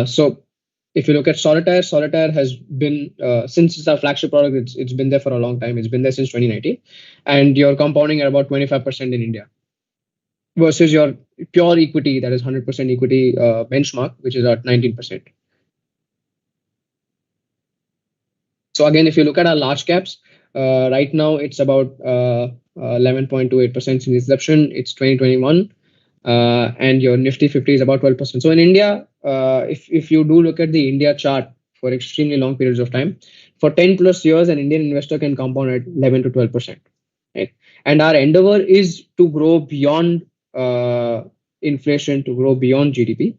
So if you look at Solitaire has been, since it's our flagship product, it's been there for a long time. It's been there since 2019. And you're compounding at about 25% in India versus your pure equity, that is 100% equity benchmark, which is at 19%. So again, if you look at our large caps, right now it's about 11.28% since inception. It's 2021. And your Nifty 50 is about 12%. So in India, if you do look at the India chart for extremely long periods of time, for 10 plus years, an Indian investor can compound at 11 to 12%. Right? And our endeavor is to grow beyond inflation, to grow beyond GDP.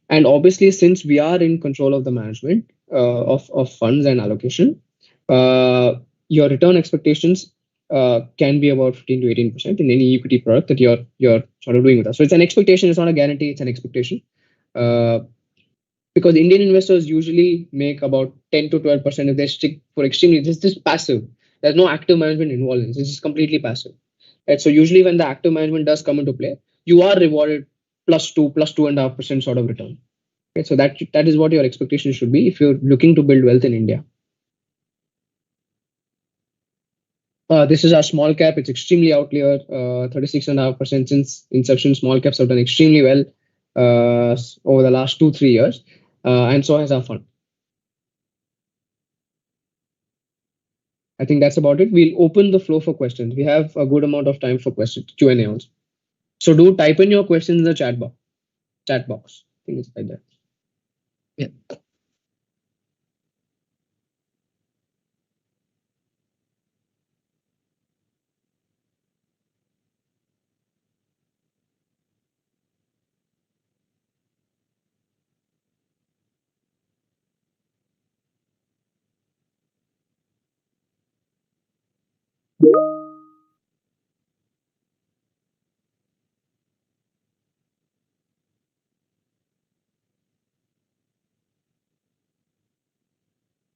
And obviously, since we are in control of the management of funds and allocation, your return expectations can be about 15 to 18% in any equity product that you're sort of doing with us. So it's an expectation, it's not a guarantee, it's an expectation. Because Indian investors usually make about 10 to 12% if they stick for extremely, this is passive. There's no active management involved in this. This is completely passive. Right? So usually when the active management does come into play, you are rewarded plus 2.5% sort of return. Okay, so that is what your expectation should be if you're looking to build wealth in India. This is our small cap. It's extremely outlier, 36.5% since inception. Small caps have done extremely well over the last 2-3 years, and so has our fund. I think that's about it. We'll open the floor for questions. We have a good amount of time for questions, Q&A also. So do type in your questions in the chat box. I think it's right there. Yeah.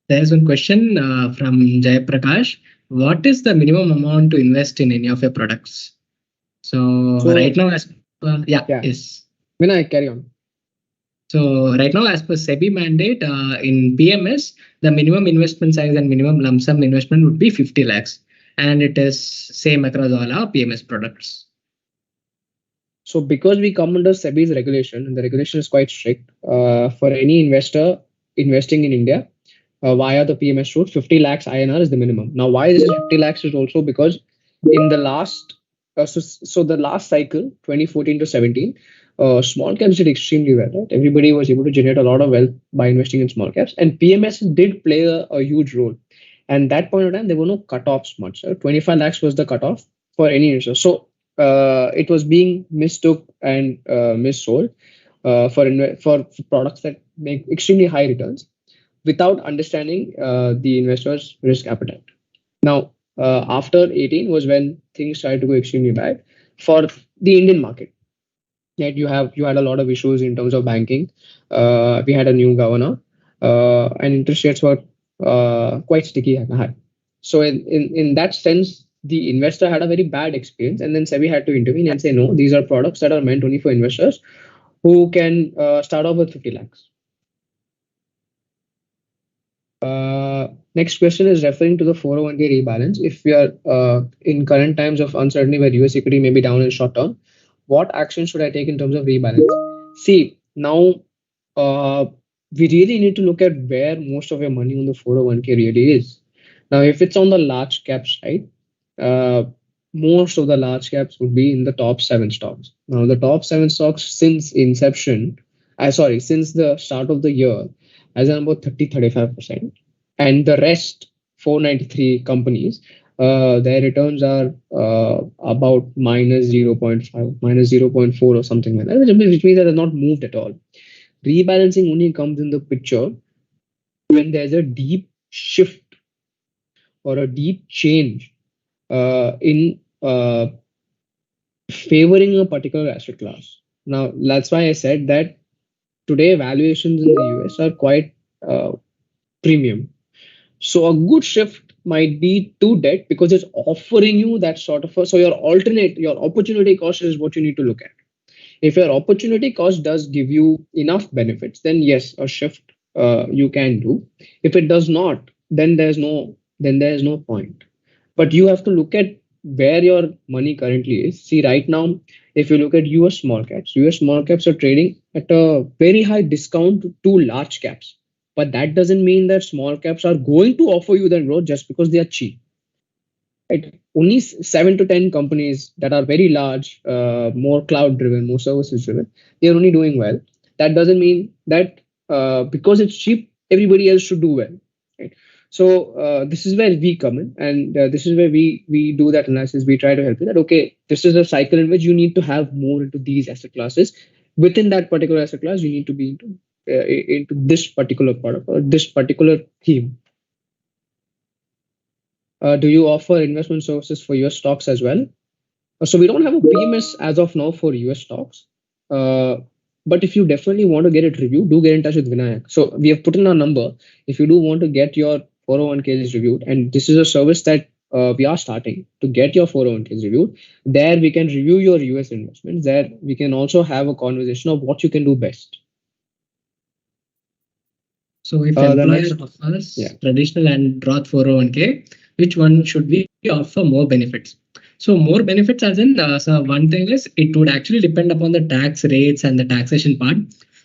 There's one question from Jay Prakash. What is the minimum amount to invest in any of your products? So right now, as yes. Vinay, carry on. So right now, as per SEBI mandate, in PMS, the minimum investment size and minimum lump sum investment would be 50 lakhs. And it is same across all our PMS products. So because we come under SEBI's regulation, and the regulation is quite strict, for any investor investing in India via the PMS route, 50 lakhs INR is the minimum. Now, why is it 50 lakhs is also because in the last, so the last cycle, 2014 to 17, small caps did extremely well, right? Everybody was able to generate a lot of wealth by investing in small caps, and PMS did play a huge role. And that point of time, there were no cutoffs much. 25 lakhs was the cutoff for any investor. So it was being mistook and missold for products that make extremely high returns without understanding the investor's risk appetite. Now, after 18 was when things started to go extremely bad for the Indian market. Yet you had a lot of issues in terms of banking. We had a new governor, and interest rates were quite sticky and high. So in that sense, the investor had a very bad experience, and then SEBI had to intervene and say, no, these are products that are meant only for investors who can start off with 50 lakhs. Next question is referring to the 401k rebalance. If we are in current times of uncertainty where US equity may be down in short term, what action should I take in terms of rebalance? See, now we really need to look at where most of your money on the 401k really is. Now, if it's on the large cap side, most of the large caps would be in the top 7 stocks. Now, the top 7 stocks since inception, since the start of the year, has done about 30-35%. And the rest, 493 companies, their returns are about minus 0.5, minus 0.4 or something like that, which means that has not moved at all. Rebalancing only comes in the picture when there's a deep shift or a deep change in favoring a particular asset class. Now, that's why I said that today valuations in the US are quite premium. So a good shift might be to debt because it's offering you that sort of so your opportunity cost is what you need to look at. If your opportunity cost does give you enough benefits, then yes, a shift you can do. If it does not, then there's no point. But you have to look at where your money currently is. See, right now, if you look at US small caps are trading at a very high discount to large caps. But that doesn't mean that small caps are going to offer you that growth just because they are cheap. Right? Only 7 to 10 companies that are very large, more cloud driven, more services driven, they are only doing well. That doesn't mean that because it's cheap, everybody else should do well. Right? So this is where we come in, and this is where we do that analysis. We try to help you that, okay, this is a cycle in which you need to have more into these asset classes. Within that particular asset class, you need to be into this particular product or this particular theme. Do you offer investment services for US stocks as well? So we don't have a PMS as of now for US stocks. But if you definitely want to get it reviewed, do get in touch with Vinayak. So we have put in our number. If you do want to get your 401ks reviewed, and this is a service that we are starting to get your 401ks reviewed, there we can review your US investments. There we can also have a conversation of what you can do best. So if employer offers traditional and Roth 401k, which one should we offer more benefits? So more benefits as in, so one thing is it would actually depend upon the tax rates and the taxation part.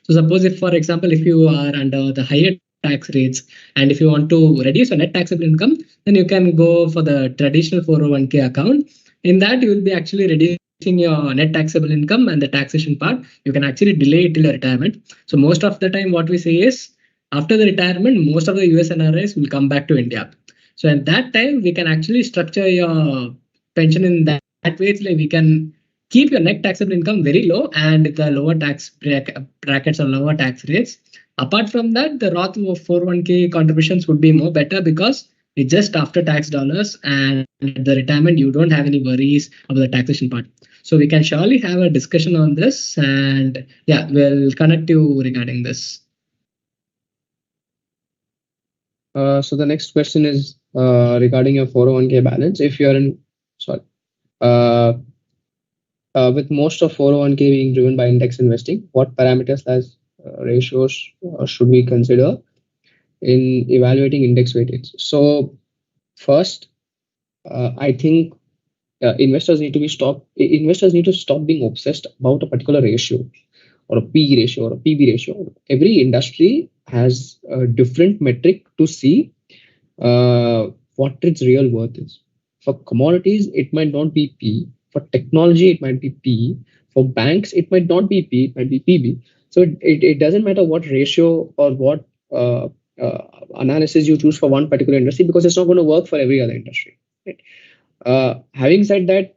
So suppose if, for example, if you are under the higher tax rates and if you want to reduce your net taxable income, then you can go for the traditional 401k account. In that, you will be actually reducing your net taxable income and the taxation part. You can actually delay it till your retirement. So most of the time what we say is, after the retirement, most of the US NRIs will come back to India. So at that time, we can actually structure your pension in that way. It's like we can keep your net taxable income very low and the lower tax brackets or lower tax rates. Apart from that, the Roth 401k contributions would be more better because it's just after tax dollars, and at the retirement, you don't have any worries about the taxation part. So we can surely have a discussion on this, and yeah, we'll connect you regarding this. So the next question is regarding your 401k balance. If you're in, with most of 401k being driven by index investing, what parameters as ratios should we consider in evaluating index weightage? So first, I think investors need to stop being obsessed about a particular ratio or a P ratio or a PB ratio. Every industry has a different metric to see what its real worth is. For commodities, it might not be P. For technology, it might be P. For banks, it might not be P, it might be PB. So it doesn't matter what ratio or what analysis you choose for one particular industry, because it's not going to work for every other industry. Right? Having said that,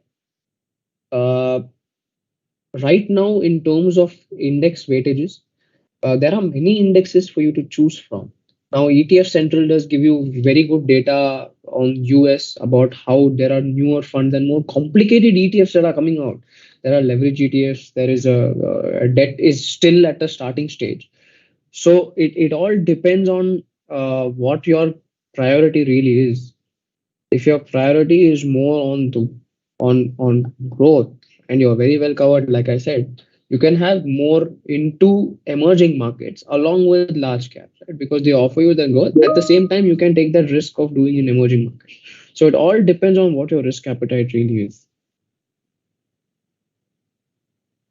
uh, right now in terms of index weightages, there are many indexes for you to choose from. Now, ETF Central does give you very good data on US about how there are newer funds and more complicated ETFs that are coming out. There are leverage ETFs. There is a debt is still at the starting stage. So it all depends on what your priority really is. If your priority is more on growth, and you're very well covered, like I said, you can have more into emerging markets along with large caps, right? Because they offer you the growth. At the same time, you can take that risk of doing in emerging markets. So it all depends on what your risk appetite really is.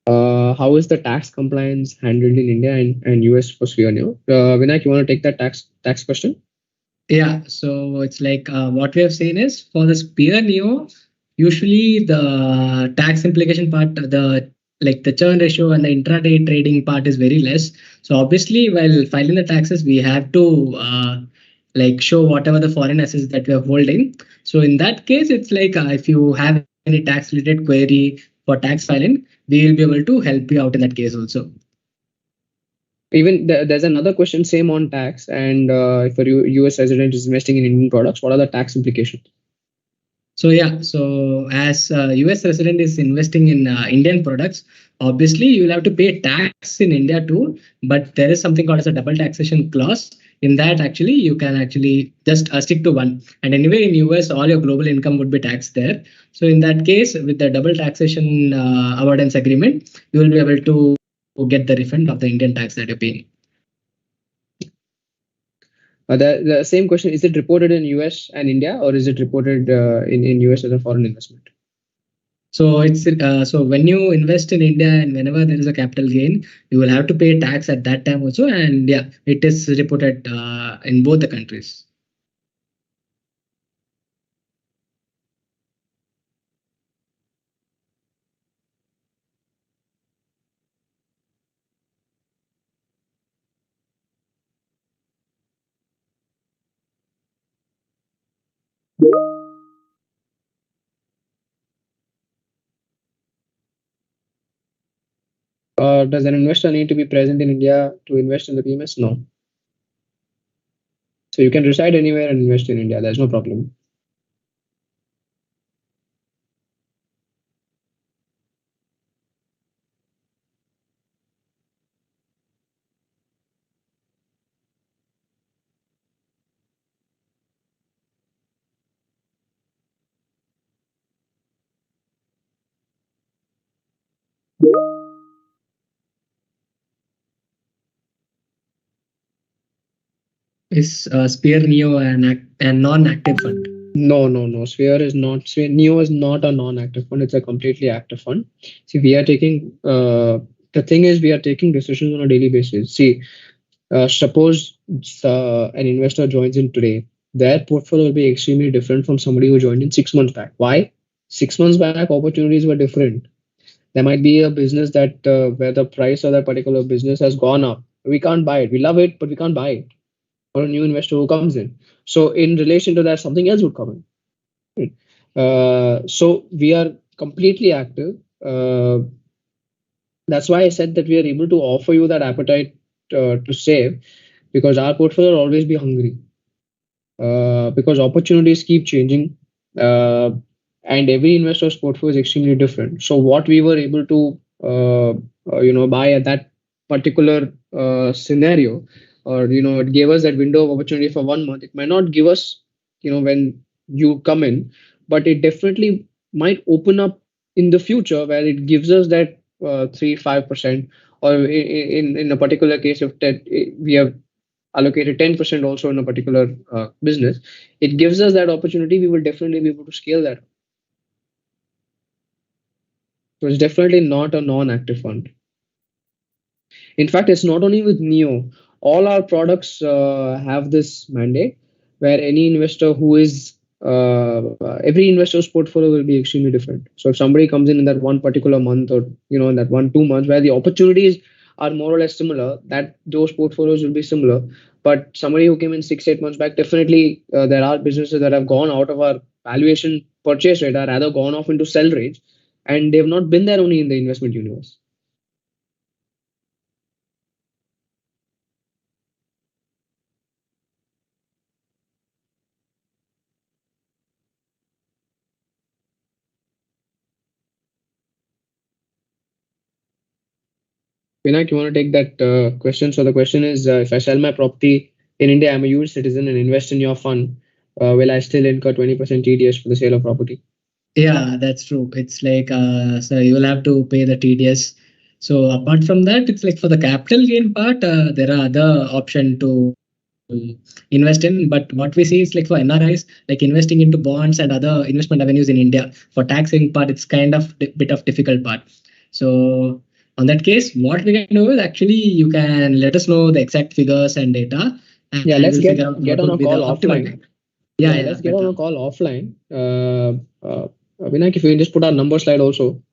How is the tax compliance handled in India and US for Sphere Neo? Vinayak, you want to take that tax question? Yeah, so it's like what we have seen is for the Spear Neo, usually the tax implication part, the churn ratio and the intraday trading part is very less. So obviously, while filing the taxes, we have to show whatever the foreign assets that we are holding. So in that case, it's like if you have any tax related query for tax filing, we will be able to help you out in that case also. Even there's another question, same on tax. And if a US resident is investing in Indian products, what are the tax implications? So yeah, so as a US resident is investing in Indian products, obviously you will have to pay tax in India too. But there is something called as a double taxation clause. In that, actually, you can actually just stick to one. And anyway, in US, all your global income would be taxed there. So in that case, with the double taxation avoidance agreement, you will be able to get the refund of the Indian tax that you're paying. The same question, is it reported in US and India, or is it reported in US as a foreign investment? So it's so when you invest in India and whenever there is a capital gain, you will have to pay tax at that time also. And yeah, it is reported in both the countries. Does an investor need to be present in India to invest in the PMS? No. So you can reside anywhere and invest in India. There's no problem. Is Spear Neo a non-active fund? No. Sphere Neo is not a non-active fund. It's a completely active fund. See, we are taking the thing is we are taking decisions on a daily basis. See, suppose an investor joins in today, their portfolio will be extremely different from somebody who joined in 6 months back. Why? 6 months back, opportunities were different. There might be a business that where the price of that particular business has gone up. We can't buy it. We love it, but we can't buy it. Or a new investor who comes in. So in relation to that, something else would come in. So we are completely active. That's why I said that we are able to offer you that appetite to save, because our portfolio will always be hungry. Because opportunities keep changing, and every investor's portfolio is extremely different. So what we were able to buy at that particular scenario, or it gave us that window of opportunity for 1 month. It might not give us when you come in, but it definitely might open up in the future where it gives us that 3-5%, or in a particular case, if that we have allocated 10% also in a particular business, it gives us that opportunity. We will definitely be able to scale that. So it's definitely not a non-active fund. In fact, it's not only with Neo. All our products have this mandate where any investor who is every investor's portfolio will be extremely different. So if somebody comes in that one particular month, or in that 1-2 months where the opportunities are more or less similar, that those portfolios will be similar. But somebody who came in 6-8 months back, definitely there are businesses that have gone out of our valuation purchase rate, or rather gone off into sell range, and they've not been there only in the investment universe. Vinayak, you want to take that question? So the question is, if I sell my property in India, I'm a US citizen and invest in your fund, will I still incur 20% TDS for the sale of property? Yeah, that's true. It's like so you will have to pay the TDS. So apart from that, it's like for the capital gain part, there are other option to invest in. But what we see is like for NRIs, like investing into bonds and other investment avenues in India. For taxing part, it's kind of bit of difficult part. So on that case, what we can do is actually you can let us know the exact figures and data, and Yeah, let's we'll figure out get what on a would be the call optimal offline. time. Yeah, yeah, Let's get on better. a call offline. Vinayak, if you can just put our number slide also.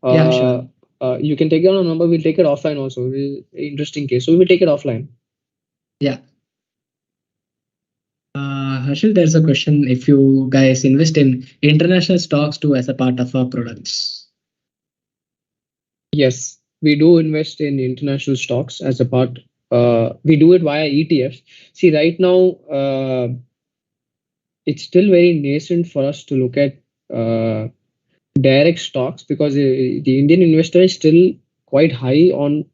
Yeah, Uh, sure. you can take it on a number. We'll take it offline also. Interesting case. So we will take it offline. Yeah. Harshil, there's a question if you guys invest in international stocks too as a part of our products. Yes, we do invest in international stocks as a part. We do it via ETFs. See, right now, it's still very nascent for us to look at direct stocks, because the Indian investor is still quite high on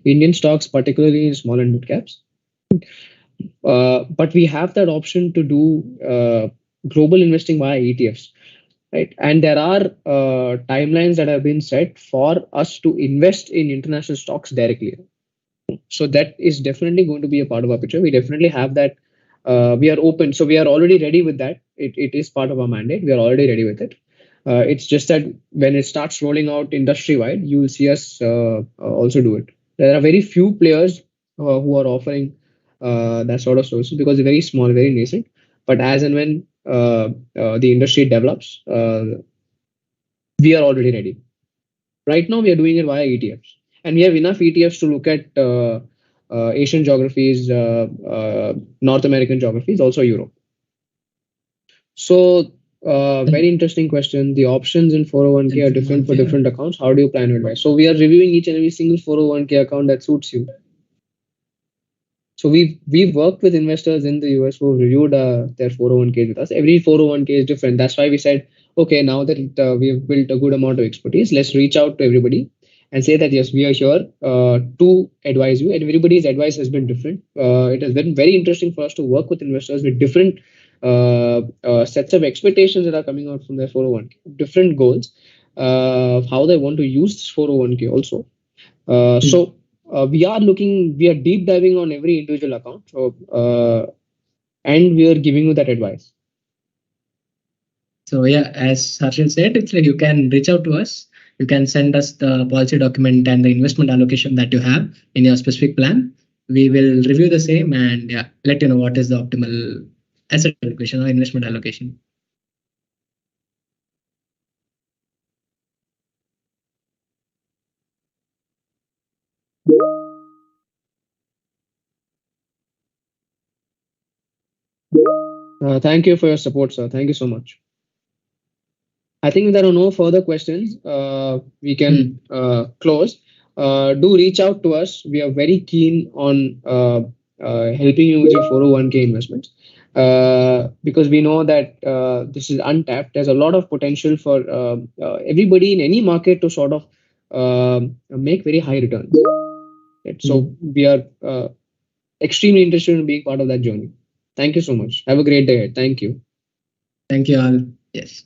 Indian stocks, particularly in small and mid caps. But we have that option to do global investing via ETFs, right? And there are timelines that have been set for us to invest in international stocks directly. So that is definitely going to be a part of our picture. We definitely have that. We are open, so we are already ready with that. It is part of our mandate. We are already ready with it. It's just that when it starts rolling out industry wide, you will see us also do it. There are very few players who are offering that sort of services, because they're very small, very nascent. But as and when the industry develops, we are already ready. Right now, we are doing it via ETFs, and we have enough ETFs to look at Asian geographies, North American geographies, also Europe. So, very interesting question. The options in 401k are different for different accounts. How do you plan to invest? So, we are reviewing each and every single 401k account that suits you. So we've worked with investors in the US who reviewed their 401ks with us. Every 401k is different. That's why we said, okay, now that we've built a good amount of expertise, let's reach out to everybody and say that yes, we are here to advise you. And everybody's advice has been different. It has been very interesting for us to work with investors with different sets of expectations that are coming out from their 401k, different goals, how they want to use this 401k also. So we are deep diving on every individual account. So and we are giving you that advice. So yeah, as Harshil said, it's like you can reach out to us. You can send us the policy document and the investment allocation that you have in your specific plan. We will review the same and yeah, let you know what is the optimal asset allocation or investment allocation. Thank you for your support, sir. Thank you so much. I think there are no further questions. We can close. Do reach out to us. We are very keen on helping you with your 401k investments, because we know that this is untapped. There's a lot of potential for everybody in any market to sort of make very high returns. Right? So we are extremely interested in being part of that journey. Thank you so much. Have a great day ahead. Thank you. Thank you all. Yes.